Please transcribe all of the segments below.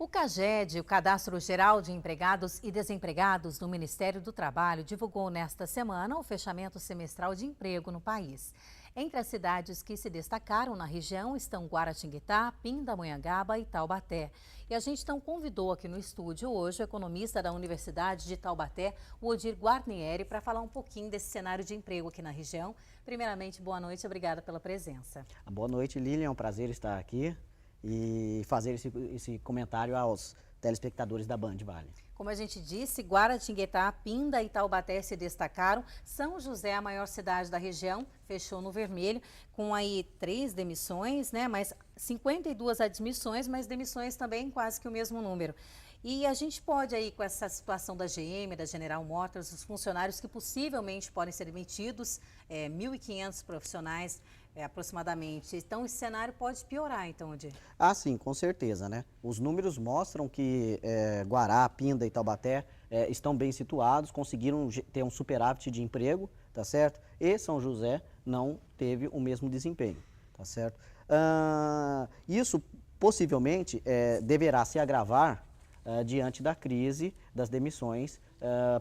O CAGED, o Cadastro Geral de Empregados e Desempregados do Ministério do Trabalho, divulgou nesta semana o fechamento semestral de emprego no país. Entre as cidades que se destacaram na região estão Guaratinguetá, Pindamonhangaba e Taubaté. E a gente então convidou aqui no estúdio hoje o economista da Universidade de Taubaté, o Odir Guarnieri, para falar um pouquinho desse cenário de emprego aqui na região. Primeiramente, boa noite, obrigada pela presença. Boa noite, Lilian, é um prazer estar aqui e fazer esse comentário aos telespectadores da Band Vale. Como a gente disse, Guaratinguetá, Pinda e Taubaté se destacaram. São José, a maior cidade da região, fechou no vermelho, com aí 3 demissões, né? Mas 52 admissões, mas demissões também quase que o mesmo número. E a gente pode aí, com essa situação da GM, da General Motors, os funcionários que possivelmente podem ser demitidos, 1.500 profissionais aproximadamente. Então, esse cenário pode piorar, então, Odir? Ah, sim, com certeza, né? Os números mostram que Guará, Pinda e Taubaté estão bem situados, conseguiram ter um superávit de emprego, tá certo? E São José não teve o mesmo desempenho, tá certo? Isso possivelmente deverá se agravar diante da crise das demissões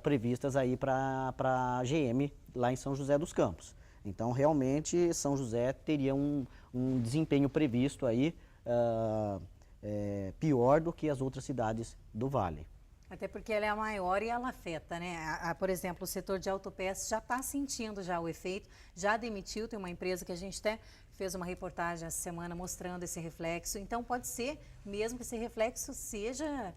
previstas aí para a GM lá em São José dos Campos. Então, realmente, São José teria um desempenho previsto aí pior do que as outras cidades do Vale. Até porque ela é a maior e ela afeta, né? Por exemplo, o setor de autopeças já está sentindo já o efeito, já demitiu, tem uma empresa que a gente até fez uma reportagem essa semana mostrando esse reflexo. Então, pode ser mesmo que esse reflexo seja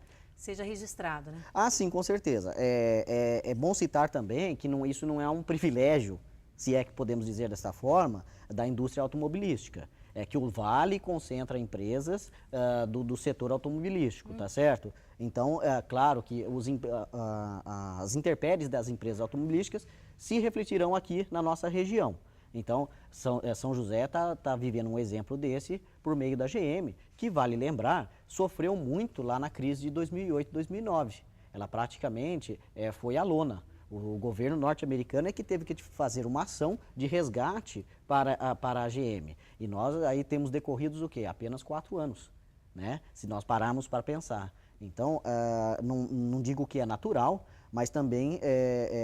registrado, né? Ah, sim, com certeza. É bom citar também que isso não é um privilégio, se é que podemos dizer dessa forma, da indústria automobilística. É que o Vale concentra empresas do setor automobilístico, tá certo? Então, é claro que as intempéries das empresas automobilísticas se refletirão aqui na nossa região. Então, São José está vivendo um exemplo desse por meio da GM, que, vale lembrar, sofreu muito lá na crise de 2008, 2009. Ela praticamente foi à lona. O governo norte-americano é que teve que fazer uma ação de resgate para a GM. E nós aí temos decorridos o quê? Apenas 4 anos, né? Se nós pararmos para pensar. Então, não digo que é natural, mas também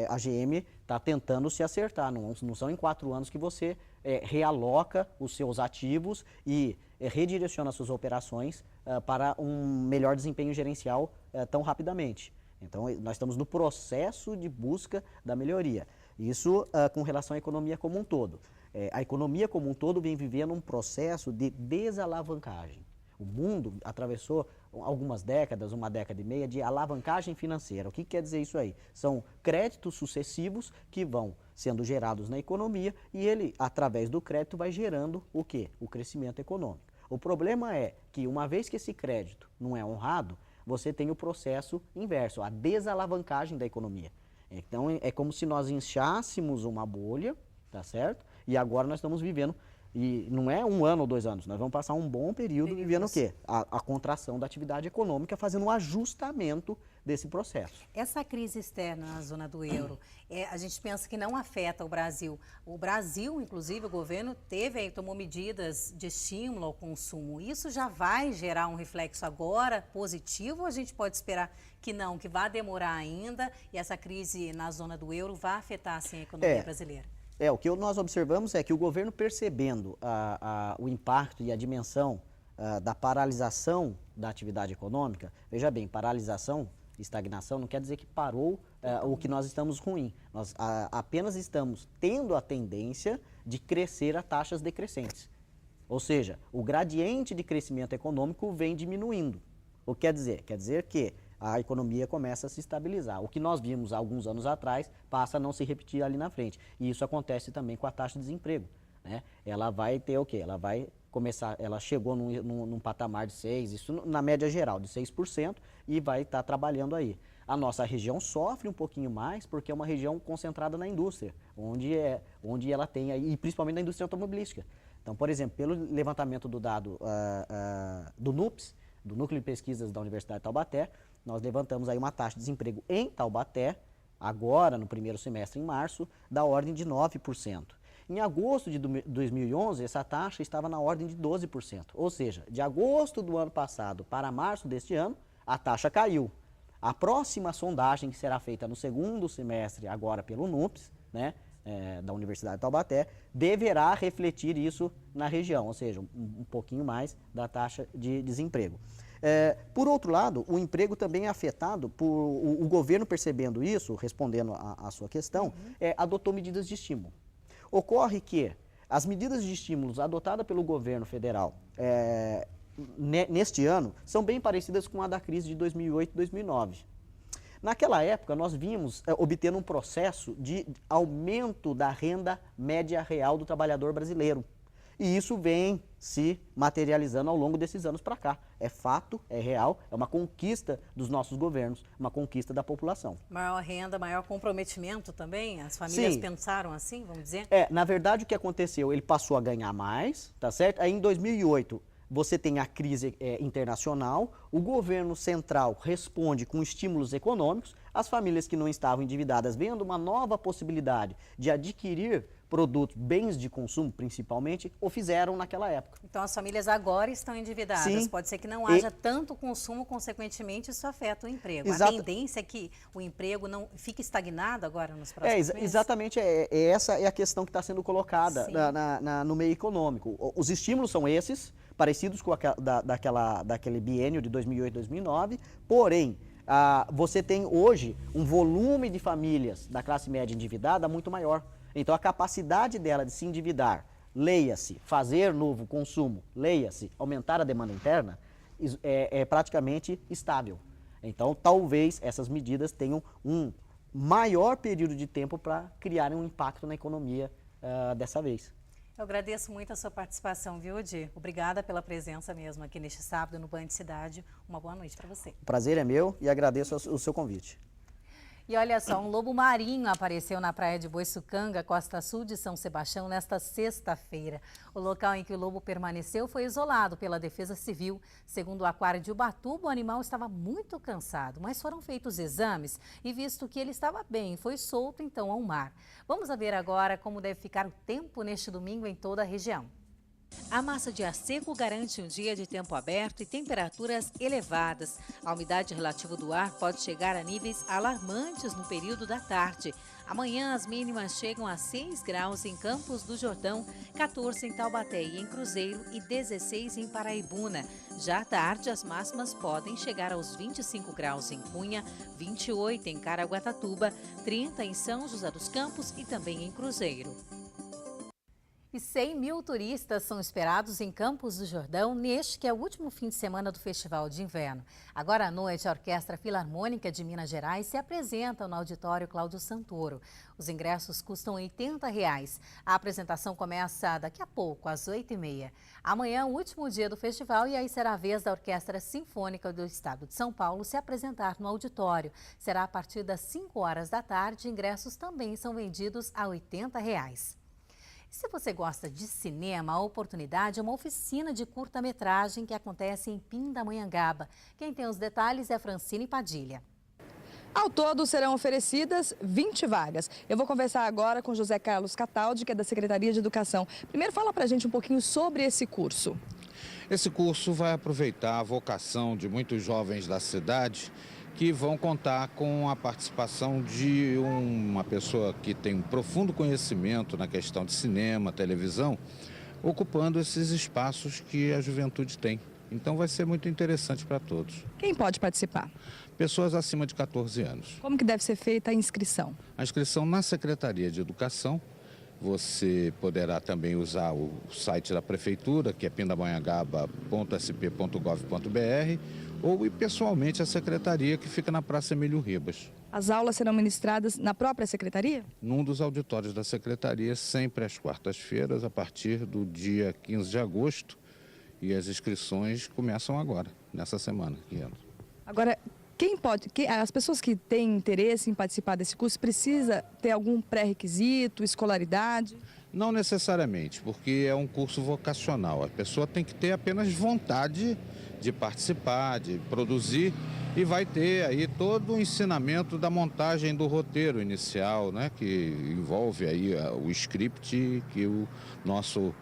a GM está tentando se acertar. Não são em 4 anos que você realoca os seus ativos e redireciona suas operações para um melhor desempenho gerencial tão rapidamente. Então, nós estamos no processo de busca da melhoria. Isso com relação à economia como um todo. A economia como um todo vem vivendo um processo de desalavancagem. O mundo atravessou algumas décadas, 1,5 décadas, de alavancagem financeira. O que quer dizer isso aí? São créditos sucessivos que vão sendo gerados na economia e ele, através do crédito, vai gerando o quê? O crescimento econômico. O problema é que, uma vez que esse crédito não é honrado, você tem o processo inverso, a desalavancagem da economia. Então, é como se nós inchássemos uma bolha, tá certo? E agora nós estamos vivendo, e não é 1 ano ou 2 anos, nós vamos passar um bom período vivendo o quê? A contração da atividade econômica, fazendo um ajustamento desse processo. Essa crise externa na zona do euro, a gente pensa que não afeta o Brasil. O Brasil, inclusive, o governo tomou medidas de estímulo ao consumo. Isso já vai gerar um reflexo agora positivo ou a gente pode esperar que não, que vai demorar ainda e essa crise na zona do euro vai afetar assim, a economia brasileira? O que nós observamos é que o governo, percebendo o impacto e a dimensão da paralisação da atividade econômica, veja bem, paralisação, estagnação, não quer dizer que parou o que nós estamos ruim. Nós apenas estamos tendo a tendência de crescer a taxas decrescentes. Ou seja, o gradiente de crescimento econômico vem diminuindo. O que quer dizer? Quer dizer que a economia começa a se estabilizar. O que nós vimos há alguns anos atrás passa a não se repetir ali na frente. E isso acontece também com a taxa de desemprego, né? Ela vai ter o quê? Ela vai começar, ela chegou num patamar de 6%, isso na média geral, de 6%, e vai estar trabalhando aí. A nossa região sofre um pouquinho mais porque é uma região concentrada na indústria, onde ela tem, e principalmente na indústria automobilística. Então, por exemplo, pelo levantamento do dado do NUPS, do Núcleo de Pesquisas da Universidade de Taubaté, nós levantamos aí uma taxa de desemprego em Taubaté, agora no primeiro semestre, em março, da ordem de 9%. Em agosto de 2011, essa taxa estava na ordem de 12%. Ou seja, de agosto do ano passado para março deste ano, a taxa caiu. A próxima sondagem que será feita no segundo semestre, agora pelo NUPES, né, da Universidade de Taubaté, deverá refletir isso na região, ou seja, um pouquinho mais da taxa de desemprego. Por outro lado, o emprego também é afetado por o governo percebendo isso, respondendo à sua questão, adotou medidas de estímulo. Ocorre que as medidas de estímulos adotadas pelo governo federal neste ano são bem parecidas com a da crise de 2008 e 2009. Naquela época, nós vimos obtendo um processo de aumento da renda média real do trabalhador brasileiro. E isso vem se materializando ao longo desses anos para cá. É fato, é real, é uma conquista dos nossos governos, uma conquista da população. Maior renda, maior comprometimento também? As famílias Sim. pensaram assim, vamos dizer? Na verdade, o que aconteceu? Ele passou a ganhar mais, tá certo? Aí em 2008, você tem a crise internacional, o governo central responde com estímulos econômicos, as famílias que não estavam endividadas, vendo uma nova possibilidade de adquirir produtos, bens de consumo principalmente, o fizeram naquela época. Então as famílias agora estão endividadas. Sim. Pode ser que não haja tanto consumo, consequentemente isso afeta o emprego. A tendência é que o emprego não fique estagnado agora nos próximos meses? Exatamente, essa é a questão que está sendo colocada no meio econômico. Os estímulos são esses, parecidos com daquele biênio de 2008 e 2009, porém, você tem hoje um volume de famílias da classe média endividada muito maior. Então, a capacidade dela de se endividar, leia-se, fazer novo consumo, leia-se, aumentar a demanda interna, é praticamente estável. Então, talvez essas medidas tenham um maior período de tempo para criarem um impacto na economia dessa vez. Eu agradeço muito a sua participação, viu, Odi? Obrigada pela presença mesmo aqui neste sábado no Band Cidade. Uma boa noite para você. O prazer é meu e agradeço o seu convite. E olha só, um lobo marinho apareceu na praia de Boiçucanga, costa sul de São Sebastião, nesta sexta-feira. O local em que o lobo permaneceu foi isolado pela Defesa Civil. Segundo o aquário de Ubatuba, o animal estava muito cansado, mas foram feitos exames e visto que ele estava bem, foi solto então ao mar. Vamos ver agora como deve ficar o tempo neste domingo em toda a região. A massa de ar seco garante um dia de tempo aberto e temperaturas elevadas. A umidade relativa do ar pode chegar a níveis alarmantes no período da tarde. Amanhã as mínimas chegam a 6 graus em Campos do Jordão, 14 em Taubaté e em Cruzeiro e 16 em Paraibuna. Já à tarde as máximas podem chegar aos 25 graus em Cunha, 28 em Caraguatatuba, 30 em São José dos Campos e também em Cruzeiro. E 100 mil turistas são esperados em Campos do Jordão neste que é o último fim de semana do Festival de Inverno. Agora à noite, a Orquestra Filarmônica de Minas Gerais se apresenta no Auditório Cláudio Santoro. Os ingressos custam R$ 80. A apresentação começa daqui a pouco, às 8h30. Amanhã é o último dia do festival e aí será a vez da Orquestra Sinfônica do Estado de São Paulo se apresentar no auditório. Será a partir das 5 horas da tarde. Ingressos também são vendidos a R$ 80. Se você gosta de cinema, a oportunidade é uma oficina de curta-metragem que acontece em Pindamonhangaba. Quem tem os detalhes é a Francine Padilha. Ao todo, serão oferecidas 20 vagas. Eu vou conversar agora com José Carlos Cataldi, que é da Secretaria de Educação. Primeiro, fala pra gente um pouquinho sobre esse curso. Esse curso vai aproveitar a vocação de muitos jovens da cidade que vão contar com a participação de uma pessoa que tem um profundo conhecimento na questão de cinema, televisão, ocupando esses espaços que a juventude tem. Então vai ser muito interessante para todos. Quem pode participar? Pessoas acima de 14 anos. Como que deve ser feita a inscrição? A inscrição na Secretaria de Educação. Você poderá também usar o site da Prefeitura, que é pindamonhangaba.sp.gov.br, ou ir pessoalmente à Secretaria, que fica na Praça Emílio Ribas. As aulas serão ministradas na própria Secretaria? Num dos auditórios da Secretaria, sempre às quartas-feiras, a partir do dia 15 de agosto. E as inscrições começam agora, nessa semana que entra. Agora, as pessoas que têm interesse em participar desse curso, precisa ter algum pré-requisito, escolaridade? Não necessariamente, porque é um curso vocacional. A pessoa tem que ter apenas vontade de participar, de produzir, e vai ter aí todo o ensinamento da montagem do roteiro inicial, né, que envolve aí o script que o nosso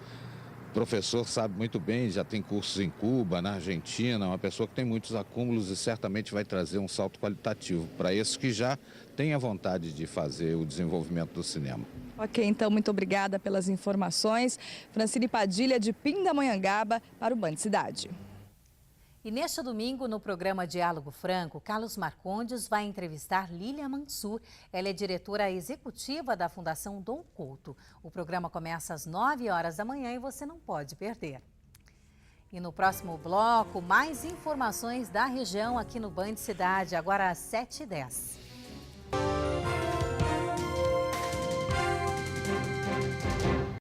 professor sabe muito bem, já tem cursos em Cuba, na Argentina, uma pessoa que tem muitos acúmulos e certamente vai trazer um salto qualitativo para esses que já têm a vontade de fazer o desenvolvimento do cinema. Ok, então muito obrigada pelas informações. Francine Padilha, de Pindamonhangaba, para o Band Cidade. E neste domingo, no programa Diálogo Franco, Carlos Marcondes vai entrevistar Lília Mansur. Ela é diretora executiva da Fundação Dom Couto. O programa começa às 9 horas da manhã e você não pode perder. E no próximo bloco, mais informações da região aqui no Band Cidade, agora às 7h10.